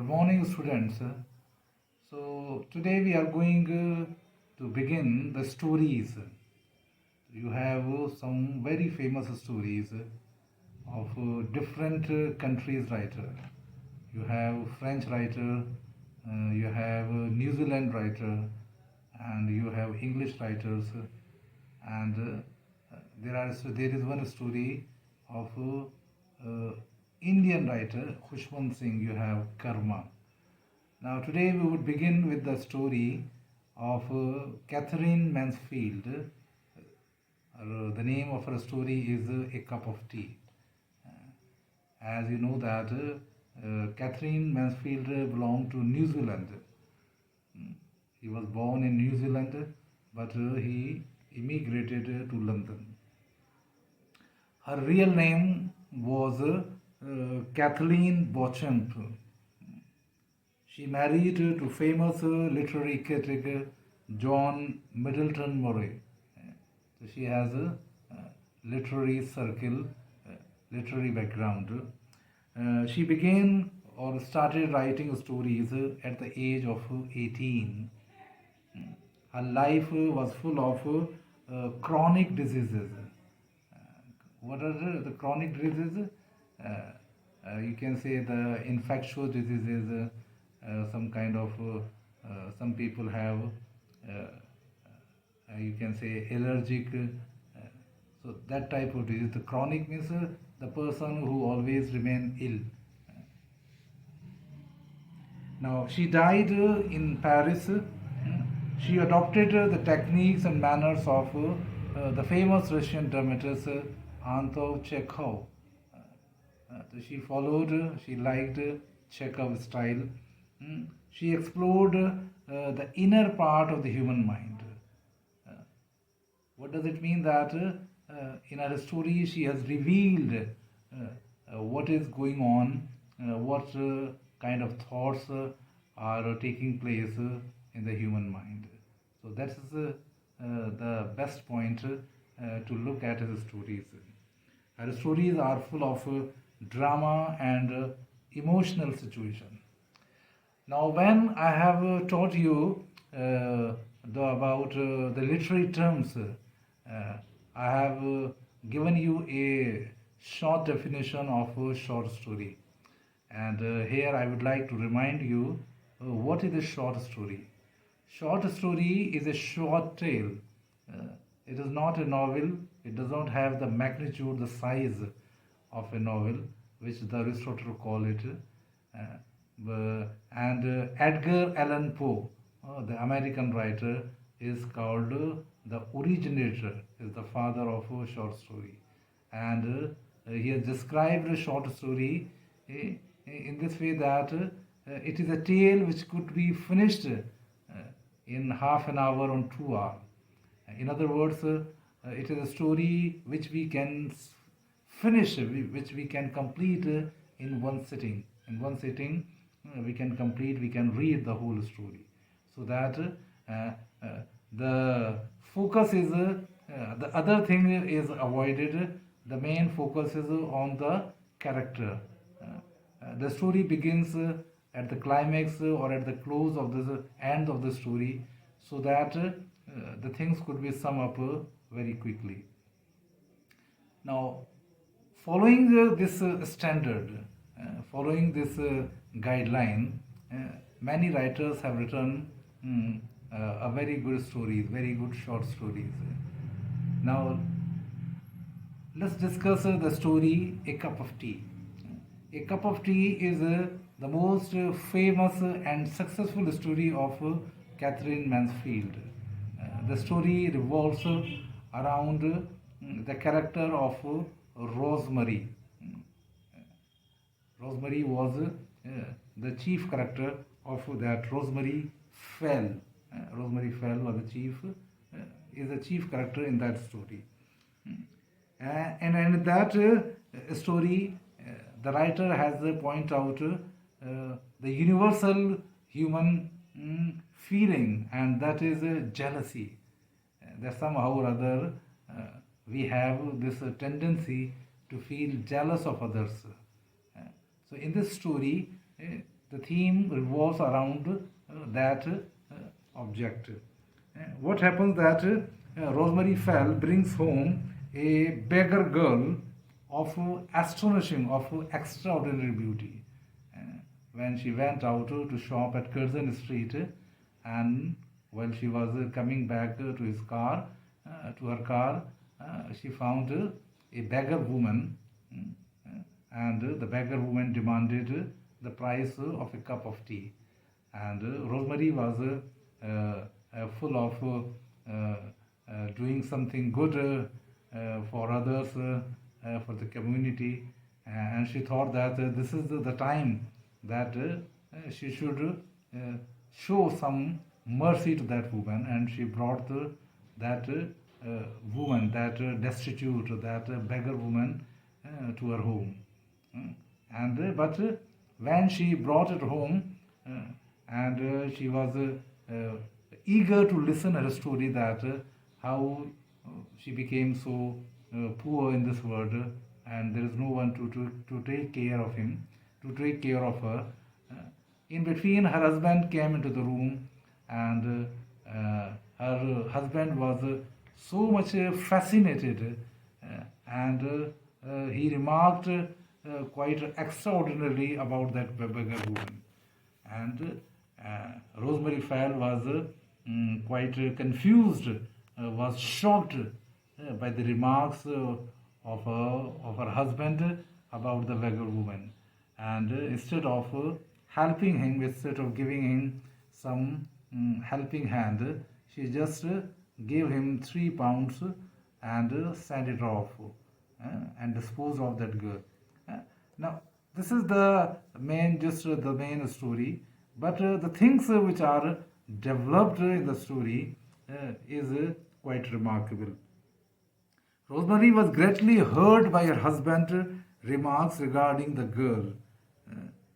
Good morning, students. So, today we are going to begin the stories. You have some very famous stories of different countries' writer. You have French writer, you have New Zealand writer, and you have English writers, and there is one story of Indian writer Khushwant Singh. You have Karma. Now, today we would begin with the story of Katherine Mansfield. The name of her story is A Cup of Tea. As you know that Katherine Mansfield belonged to New Zealand. He was born in New Zealand, but he immigrated to London. Her real name was Kathleen Beauchamp. She married to famous literary critic John Middleton Murray. So she has a literary circle, literary background. She began or started writing stories at the age of 18. Her life was full of chronic diseases. What are the chronic diseases? You can say the infectious diseases, some kind of, some people have, you can say allergic, so that type of disease. The chronic means the person who always remain ill. Now, she died in Paris. She adopted the techniques and manners of the famous Russian dramatist Anton Chekhov. She followed, she liked Chekhov's style. She explored the inner part of the human mind. What does it mean? That in her story she has revealed what is going on, what kind of thoughts are taking place in the human mind. So that is the best point to look at her stories. Her stories are full of drama and emotional situation. Now, when I have taught you about the literary terms, I have given you a short definition of a short story. And here I would like to remind you what is a short story. Short story is a short tale. It is not a novel. It does not have the magnitude, the size of a novel, which the Aristotle call it. And Edgar Allan Poe, the American writer, is called the originator, is the father of a short story. And he has described a short story in this way that it is a tale which could be finished in half an hour or 2 hours. In other words, it is a story which we can finish, which we can complete in one sitting. In one sitting, we can complete, we can read the whole story. So that the focus is, the other thing is avoided. The main focus is on the character. The story begins at the climax or at the close of the end of the story, so that the things could be summed up very quickly. Now, following this standard, following this guideline, many writers have written a very good stories, very good short stories. Now, let's discuss the story A Cup of Tea. A Cup of Tea is the most famous and successful story of Katherine Mansfield. The story revolves around the character of Rosemary. Rosemary was the chief character of that. Rosemary Fell. Rosemary Fell was the chief, is the chief character in that story. And in that story, the writer has point out the universal human feeling, and that is jealousy. That somehow or other we have this tendency to feel jealous of others. So in this story, the theme revolves around that object. What happens that Rosemary Fell brings home a beggar girl of astonishing, of extraordinary beauty. Uh, when she went out to shop at Curzon Street, and while she was coming back to her car, she found a beggar woman, and the beggar woman demanded the price of a cup of tea. And Rosemary was full of doing something good for others, for the community, and she thought that this is the time that she should show some mercy to that woman, and she brought that woman, that destitute, that beggar woman to her home. But when she brought it home, and she was eager to listen her story, that how she became so poor in this world, and there is no one to take care of him, to take care of her. In between, her husband came into the room, and her husband was so much fascinated, and he remarked quite extraordinarily about that beggar woman. And Rosemary Fell was quite confused, was shocked by the remarks of her husband about the beggar woman. And instead of helping him, instead of giving him some helping hand, she just gave him £3 and sent it off and disposed of that girl. Now, this is the main, just the main story, but the things which are developed in the story is quite remarkable. Rosemary was greatly hurt by her husband's remarks regarding the girl.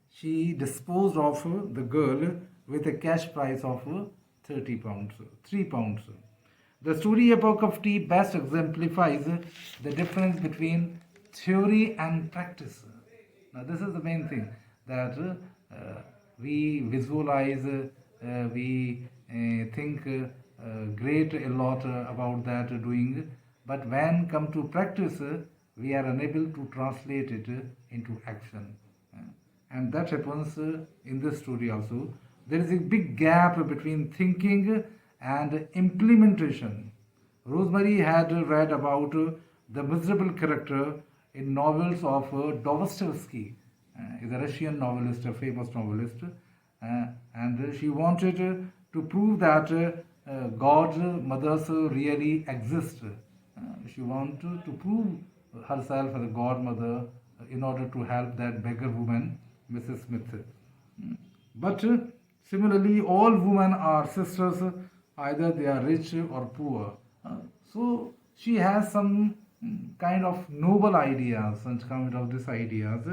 She disposed of the girl with a cash price of £30, £3. The story A Cup of Tea best exemplifies the difference between theory and practice. Now, this is the main thing, that we visualize, we think great a lot about that doing, but when come to practice, we are unable to translate it into action. And that happens in this story also. There is a big gap between thinking and implementation. Rosemary had read about the miserable character in novels of Dostoevsky, is a Russian novelist, a famous novelist, and she wanted to prove that God's mothers really exist. She wanted to prove herself as a godmother in order to help that beggar woman, Mrs. Smith. But similarly, all women are sisters, either they are rich or poor. So she has some kind of noble ideas, such kind of these ideas.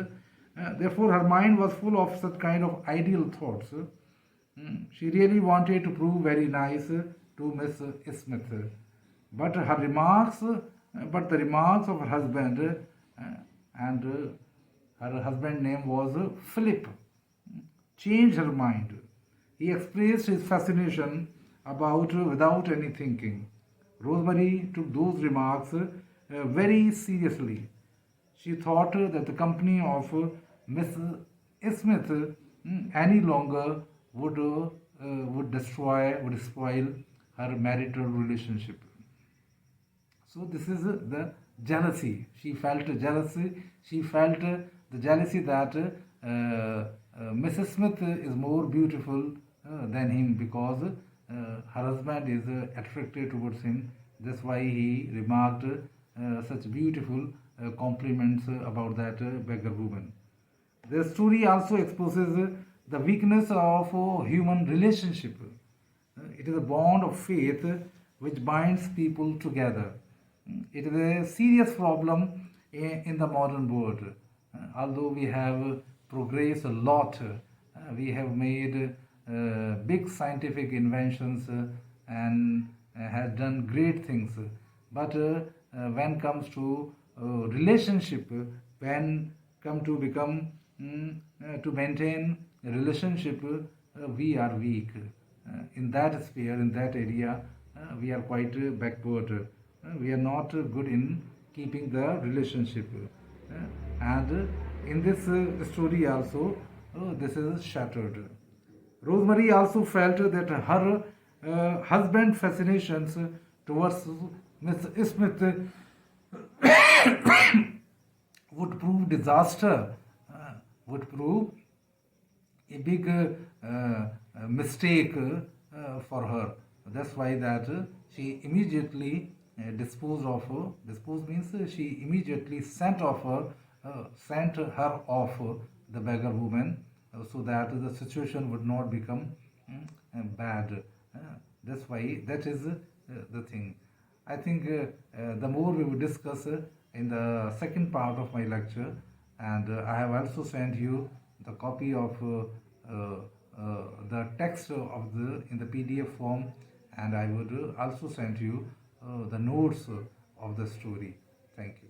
Therefore, her mind was full of such kind of ideal thoughts. She really wanted to prove very nice to Miss Smith. But the remarks of her husband, and her husband's name was Philip, changed her mind. He expressed his fascination about without any thinking. Rosemary took those remarks very seriously. She thought that the company of Miss Smith any longer would spoil her marital relationship. So this is the jealousy. She felt jealousy. She felt the jealousy that Mrs. Smith is more beautiful than him, because her husband is attracted towards him. That's why he remarked such beautiful compliments about that beggar woman. The story also exposes the weakness of human relationship. It is a bond of faith which binds people together. It is a serious problem in the modern world. Although we have progressed a lot, we have made big scientific inventions and have done great things. But when comes to relationship, when come to become to maintain relationship, we are weak. In that sphere, in that area, we are quite backward. We are not good in keeping the relationship. And in this story also, this is shattered. Rosemary also felt that her husband's fascinations towards Miss Smith would prove disaster, would prove a big mistake for her. That's why that she immediately disposed means she immediately sent her off the beggar woman, so that the situation would not become bad. Uh, that's why that is the thing. I think the more we will discuss in the second part of my lecture, and I have also sent you the copy of the text of the in the PDF form, and I would also send you the notes of the story. Thank you.